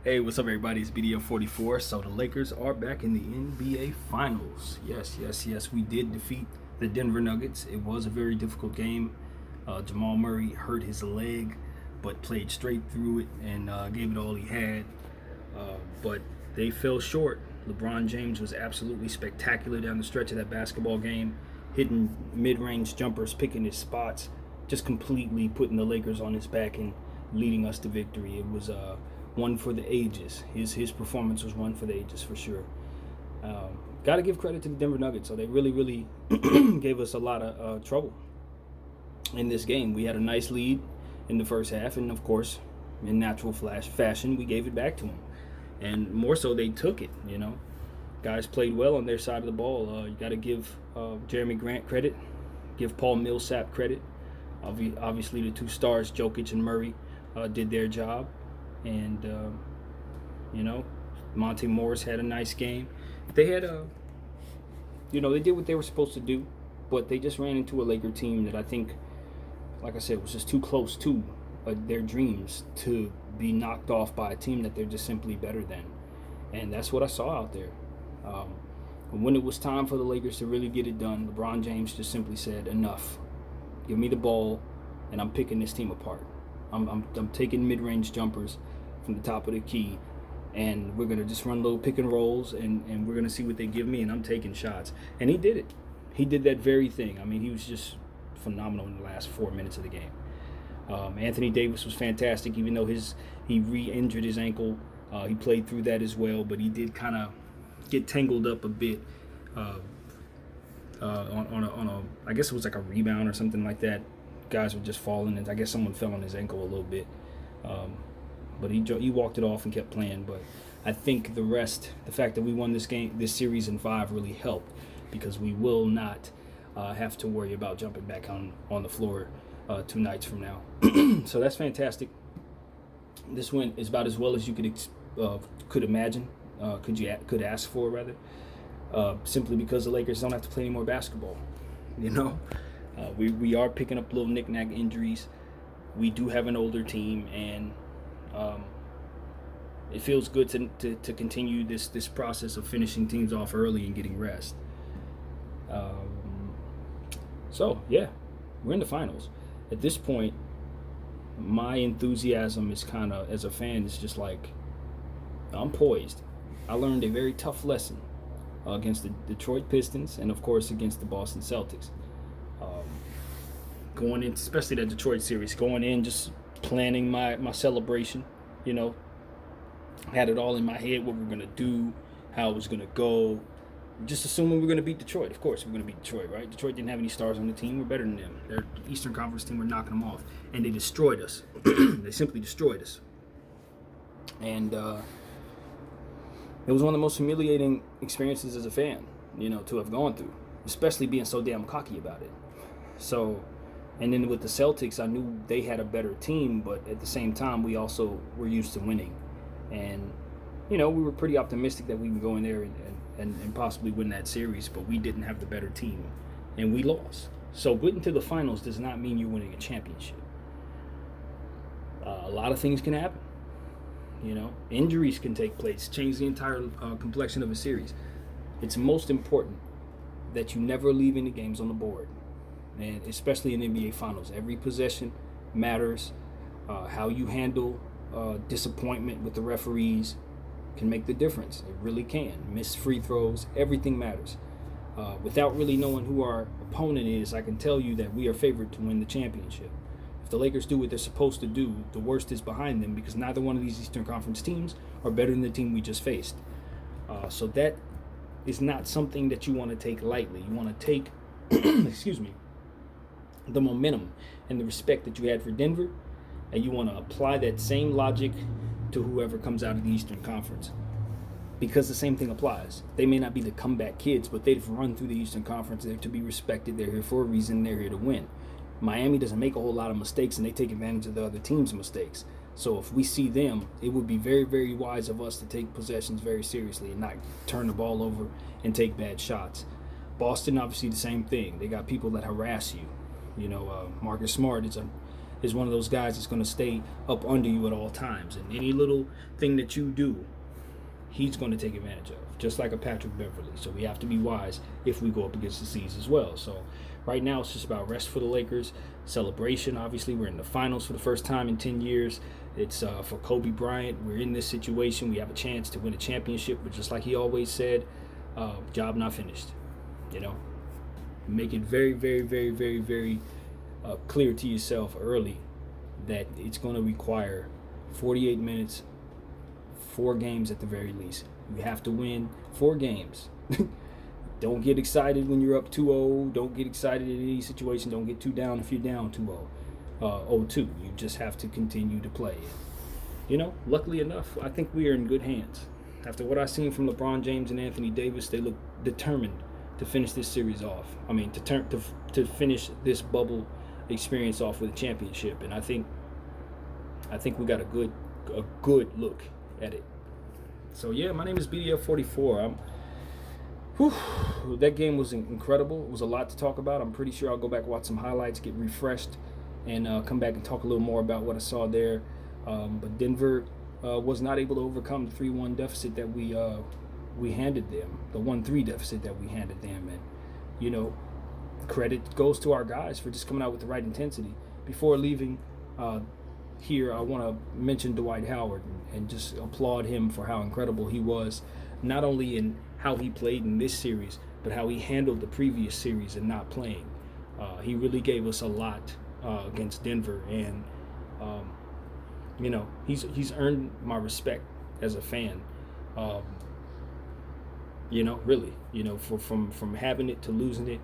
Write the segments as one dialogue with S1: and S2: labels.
S1: Hey, what's up, everybody? It's BDF44. So the Lakers are back in the NBA Finals. Yes. We did defeat the Denver Nuggets. It was a very difficult game. Jamal Murray hurt his leg, but played straight through it and gave it all he had. But they fell short. LeBron James was absolutely spectacular down the stretch of that basketball game, hitting mid-range jumpers, picking his spots, just completely putting the Lakers on his back and leading us to victory. It was one for the ages. His performance was one for the ages for sure. Got to give credit to the Denver Nuggets. So they really gave us a lot of trouble in this game. We had a nice lead in the first half, and of course, in natural fashion, we gave it back to them. And more so, they took it. Guys played well on their side of the ball. You got to give Jeremy Grant credit, give Paul Millsap credit. Obviously, the two stars, Jokic and Murray, did their job. And, Monte Morris had a nice game. They had they did what they were supposed to do, but they just ran into a Laker team that I think, like I said, was just too close to their dreams to be knocked off by a team that they're just simply better than. And that's what I saw out there. When it was time for the Lakers to really get it done, LeBron James just simply said, enough. Give me the ball, and I'm picking this team apart. I'm taking mid-range jumpers from the top of the key, and we're going to just run little pick and rolls, and we're going to see what they give me, and I'm taking shots. And he did it. He did that very thing. I mean, he was just phenomenal in the last 4 minutes of the game. Anthony Davis was fantastic, even though he re-injured his ankle. He played through that as well, but he did kind of get tangled up a bit on a I guess it was like a rebound or something like that. Guys were just falling, and I guess someone fell on his ankle a little bit. But he walked it off and kept playing. But I think the fact that we won this series in 5 really helped, because we will not have to worry about jumping back on the floor 2 nights from now. So that's fantastic. This went is about as well as you could imagine, could ask for rather. Simply because the Lakers don't have to play any more basketball. We are picking up little knick-knack injuries. We do have an older team, and it feels good to continue this process of finishing teams off early and getting rest. So yeah, we're in the finals. At this point, my enthusiasm is kind of, as a fan, it's just like, I'm poised. I learned a very tough lesson against the Detroit Pistons, and of course against the Boston Celtics. Going in, especially that Detroit series, going in just planning my celebration, had it all in my head, what we were going to do, how it was going to go, just assuming we were going to beat Detroit. Of course, we're going to beat Detroit, right? Detroit didn't have any stars on the team. We're better than them. Their Eastern Conference team, we're knocking them off. And they destroyed us. They simply destroyed us. And it was one of the most humiliating experiences as a fan, to have gone through, especially being so damn cocky about it. So, and then with the Celtics, I knew they had a better team, but at the same time, we also were used to winning. And, we were pretty optimistic that we would go in there and possibly win that series, but we didn't have the better team, and we lost. So getting to the finals does not mean you're winning a championship. A lot of things can happen. Injuries can take place, change the entire complexion of a series. It's most important that you never leave any games on the board, and especially in NBA Finals. Every possession matters. How you handle disappointment with the referees can make the difference. It really can. Missed free throws, everything matters. Without really knowing who our opponent is, I can tell you that we are favored to win the championship. If the Lakers do what they're supposed to do, the worst is behind them, because neither one of these Eastern Conference teams are better than the team we just faced. So that is not something that you want to take lightly. You want to take, the momentum and the respect that you had for Denver, and you want to apply that same logic to whoever comes out of the Eastern Conference. Because the same thing applies. They may not be the comeback kids, but they've run through the Eastern Conference. They're to be respected. They're here for a reason. They're here to win. Miami doesn't make a whole lot of mistakes, and they take advantage of the other team's mistakes. So if we see them, it would be very, very wise of us to take possessions very seriously and not turn the ball over and take bad shots. Boston, obviously the same thing. They got people that harass you. Marcus Smart is is one of those guys that's going to stay up under you at all times. And any little thing that you do, he's going to take advantage of, just like a Patrick Beverly. So we have to be wise if we go up against the C's as well. So right now it's just about rest for the Lakers. Celebration, obviously. We're in the finals for the first time in 10 years. It's for Kobe Bryant. We're in this situation. We have a chance to win a championship, but just like he always said, job not finished. You know, make it very, very, very, very, very clear to yourself early that it's going to require 48 minutes, 4 games at the very least. You have to win 4 games. Don't get excited when you're up 2-0. Don't get excited in any situation. Don't get too down if you're down 2-0. 0-2. You just have to continue to play. You know, luckily enough, I think we are in good hands. After what I've seen from LeBron James and Anthony Davis, they look determined to finish this series off. I mean, to finish this bubble experience off with a championship. And I think we got a good look at it. So yeah, my name is BDF44. That game was incredible. It was a lot to talk about. I'm pretty sure I'll go back, watch some highlights, get refreshed, and come back and talk a little more about what I saw there. But Denver was not able to overcome the 3-1 deficit that we handed them, the 1-3 deficit that we handed them. And, you know, credit goes to our guys for just coming out with the right intensity. Before leaving here, I want to mention Dwight Howard and just applaud him for how incredible he was, not only in how he played in this series, but how he handled the previous series and not playing. He really gave us a lot against Denver, and you know, he's earned my respect as a fan. You know, really, you know, from having it to losing it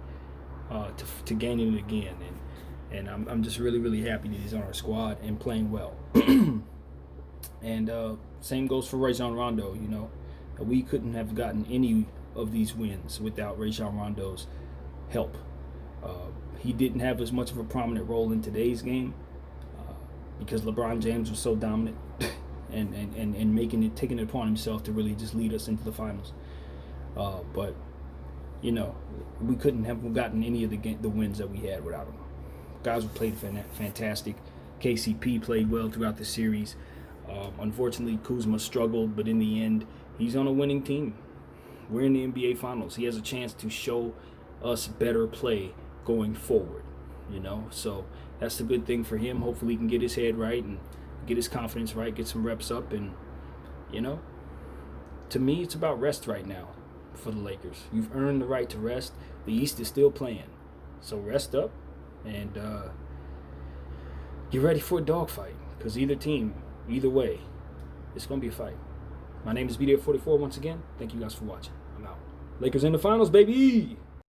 S1: to gaining it again, and I'm just really happy that he's on our squad and playing well. And same goes for Rajon Rondo. You know, we couldn't have gotten any of these wins without Rajon Rondo's help. He didn't have as much of a prominent role in today's game because LeBron James was so dominant and taking it upon himself to really just lead us into the finals. But you know, we couldn't have gotten any of the wins that we had without him. Guys played fantastic. KCP played well throughout the series. Unfortunately, Kuzma struggled, but in the end, he's on a winning team. We're in the NBA Finals. He has a chance to show us better play going forward, you know. So that's a good thing for him. Hopefully he can get his head right and get his confidence right, get some reps up. And, you know, to me, it's about rest right now for the Lakers. You've earned the right to rest. The East is still playing. So rest up and get ready for a dogfight, because either way, it's going to be a fight. My name is BDF44 once again. Thank you guys for watching. I'm out. Lakers in the finals, baby!